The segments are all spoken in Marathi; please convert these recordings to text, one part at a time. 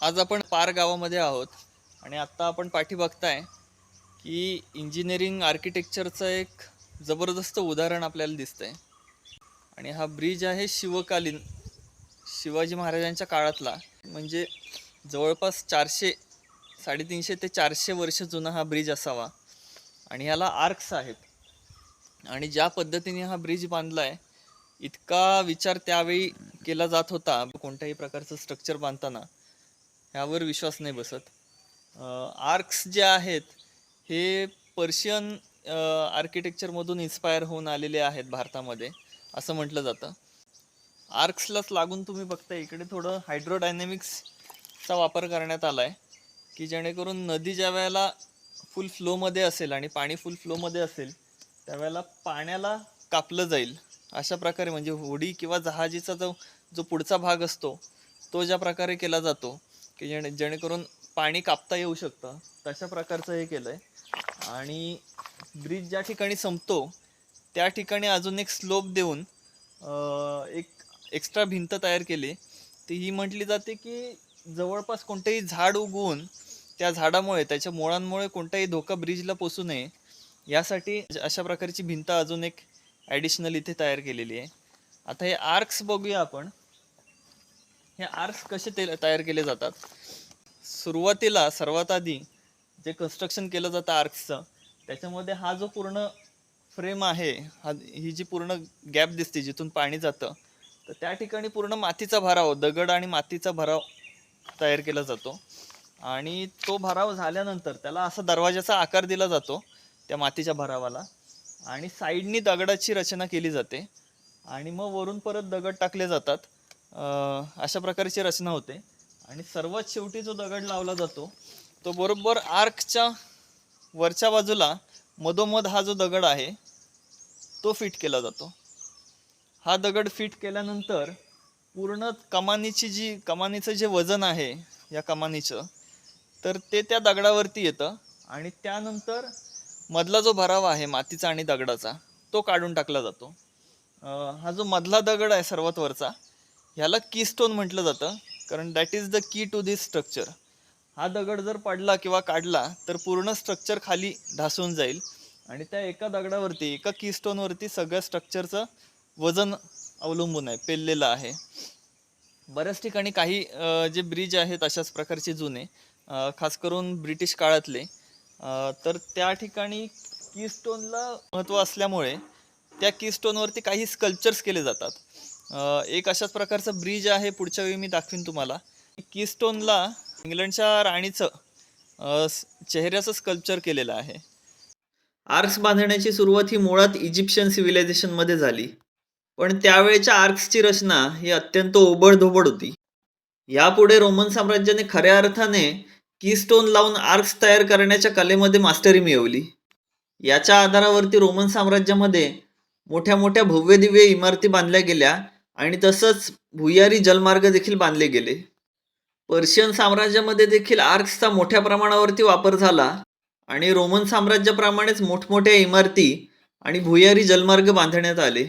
आज आपण पार गावामध्ये आहोत आणि आत्ता आपण पाठी बघताय की इंजिनिअरिंग आर्किटेक्चरचं एक जबरदस्त उदाहरण आपल्याला दिसतंय. आणि हा ब्रिज आहे शिवकालीन, शिवाजी महाराजांच्या काळातला. म्हणजे जवळपास 350 ते 400 वर्ष जुना हा ब्रिज असावा. आणि ह्याला आर्क्स आहेत. आणि ज्या पद्धतीने हा ब्रिज बांधलाय, इतका विचार त्यावेळी केला जात होता कोणत्याही प्रकारचं स्ट्रक्चर बांधताना, ह्यावर विश्वास नाही बसत. आर्क्स जे आहेत हे पर्शियन आर्किटेक्चरमधून इन्स्पायर होऊन आलेले आहेत भारतामध्ये, असं म्हटलं जातं. आर्क्सलाच लागून तुम्ही बघता इकडे थोडं हायड्रोडायनॅमिक्सचा वापर करण्यात आला आहे, की जेणेकरून नदी ज्या वेळेला फुल फ्लोमध्ये असेल आणि पाणी फुल फ्लोमध्ये असेल त्यावेळेला पाण्याला कापलं जाईल अशा प्रकारे. म्हणजे होडी किंवा जहाजीचा जो जो पुढचा भाग असतो तो ज्या प्रकारे केला जातो की जेणेकरून पाणी कापता येऊ शकतं, तशा प्रकारचं हे केलं आहे. आणि ब्रिज ज्या ठिकाणी संपतो त्या ठिकाणी अजून एक स्लोप देऊन एक एक्स्ट्रा भिंत तयार केली. ती ही म्हटली जाते की जवळपास कोणतेही झाड उगवून त्या झाडामुळे, त्याच्या मुळांमुळे कोणताही धोका ब्रिजला पोचू नये यासाठी अशा प्रकारची भिंत अजून एक ॲडिशनल इथे तयार केलेली आहे. आता हे आर्क्स बघूया आपण. हे आर्क्स कसे तयार केले जातात. सुरुवातीला सर्वात आधी जे कन्स्ट्रक्शन केलं जातं आर्क्सचं, त्याच्यामध्ये हा जो पूर्ण फ्रेम आहे, ही जी पूर्ण गॅप दिसते जिथून पाणी जातं, तर त्या ठिकाणी पूर्ण मातीचा भराव, दगड आणि मातीचा भराव तयार केला जातो. आणि तो भराव झाल्यानंतर त्याला असा दरवाजाचा आकार दिला जातो त्या मातीच्या भरावाला. आणि साईडनी दगडाची रचना केली जाते आणि मग वरून परत दगड टाकले जातात. अशा प्रकारची रचना होते. आणि सर्वात शेवटी जो दगड लावला जातो तो बरोबर आर्कच्या वरच्या बाजूला मधोमध हा जो दगड आहे तो फिट केला जातो. हा दगड फिट केल्यानंतर पूर्ण कमानीचं जे वजन आहे या कमानीचं, तर ते त्या दगडावरती येतं. आणि त्यानंतर मधला जो भराव आहे मातीचा आणि दगडाचा तो काढून टाकला जातो. हा जो मधला दगड आहे सर्वात वरचा, ह्याला कीस्टोन म्हटलं जातं, कारण that is the key to this structure. हा दगड जर पडला किंवा काढला तर पूर्ण स्ट्रक्चर खाली ढासून जाईल. आणि त्या एका दगडावरती, एका कीस्टोनवरती सगळ्या स्ट्रक्चरचं वजन अवलंबून आहे, पेललेलं आहे. बऱ्याच ठिकाणी काही जे ब्रिज आहेत अशाच प्रकारचे जुने, खास करून ब्रिटिश काळातले, तर त्या ठिकाणी कीस्टोनला महत्त्व असल्यामुळे त्या कीस्टोनवरती काही स्कल्पचर्स केले जातात. एक अशाच प्रकारचा ब्रिज आहे, पुढच्या वेळी मी दाखवीन तुम्हाला. कीस्टोनला इंग्लंडच्या राणीचं चेहऱ्याचं स्कल्पचर केलेलं आहे. आर्क्स बांधण्याची सुरुवात ही मुळात इजिप्शियन सिव्हिलायझेशनमध्ये झाली, पण त्यावेळेच्या आर्क्सची रचना ही अत्यंत ओबडधोबड होती. यापुढे रोमन साम्राज्याने खऱ्या अर्थाने कीस्टोन लावून आर्क्स तयार करण्याच्या कलेमध्ये मास्टरी मिळवली. याच्या आधारावरती रोमन साम्राज्यामध्ये मोठ्या मोठ्या भव्यदिव्य इमारती बांधल्या गेल्या आणि तसंच भुयारी जलमार्ग देखील बांधले गेले. पर्शियन साम्राज्यामध्ये देखील आर्क्सचा मोठ्या प्रमाणावरती वापर झाला आणि रोमन साम्राज्याप्रमाणेच मोठमोठ्या इमारती आणि भुयारी जलमार्ग बांधण्यात आले.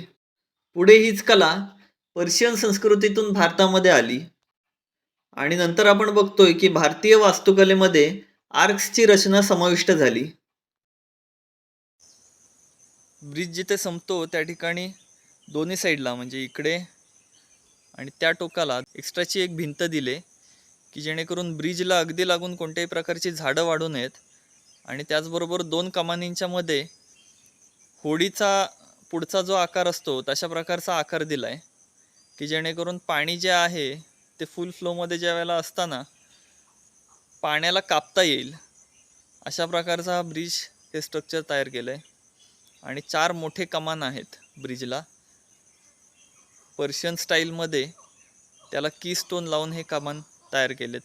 पुढे हीच कला पर्शियन संस्कृतीतून भारतामध्ये आली आणि नंतर आपण बघतोय की भारतीय वास्तुकलेमध्ये आर्क्सची रचना समाविष्ट झाली. ब्रिज जिथे संपतो त्या ठिकाणी दोन्ही साईडला, म्हणजे इकडे आणि त्या टोकाला, एक्स्ट्राची एक भिंत दिले की जेणेकरून ब्रिजला अगदी लागून कोणत्याही प्रकारची झाडं वाढू नयेत. आणि त्याचबरोबर दोन कमानींच्या मध्ये होडीचा पुढचा जो आकार असतो तशा प्रकारचा आकार दिला आहे, की जेणेकरून पाणी जे आहे ते फुल फ्लोमध्ये ज्या वेळेला असताना पाण्याला कापता येईल अशा प्रकारचा हा ब्रिज हे स्ट्रक्चर तयार केलं आहे. आणि 4 मोठे कमान आहेत ब्रिजला. पर्शियन स्टाईलमध्ये त्याला कीस्टोन लावून हे कमान तयार केलेत.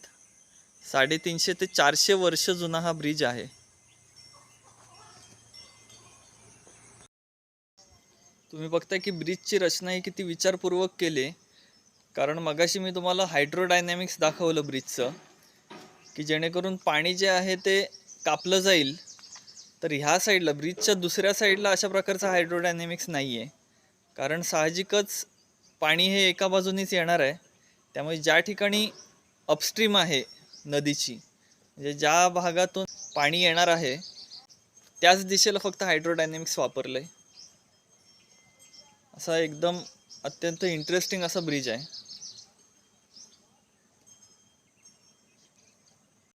350 ते 400 वर्ष जुना हा ब्रिज आहे. तुम्ही बघताय की ब्रिजची रचना ही किती विचारपूर्वक केली. कारण मगाशी मी तुम्हाला हायड्रोडायनॅमिक्स दाखवलं ब्रिजचं, की जेणेकरून पाणी जे आहे ते कापलं जाईल. तर ह्या साईडला, ब्रिजच्या दुसऱ्या साईडला अशा प्रकारचा हायड्रोडायनॅमिक्स नाही आहे. कारण साहजिकच पाणी हे एका बाजूनीच येणार आहे. त्यामुळे ज्या ठिकाणी अपस्ट्रीम आहे नदीची, म्हणजे ज्या भागातून पाणी येणार आहे त्याच दिशेला फक्त हायड्रोडायनेमिक्स वापरलंय. असा एकदम अत्यंत इंटरेस्टिंग असा ब्रिज आहे.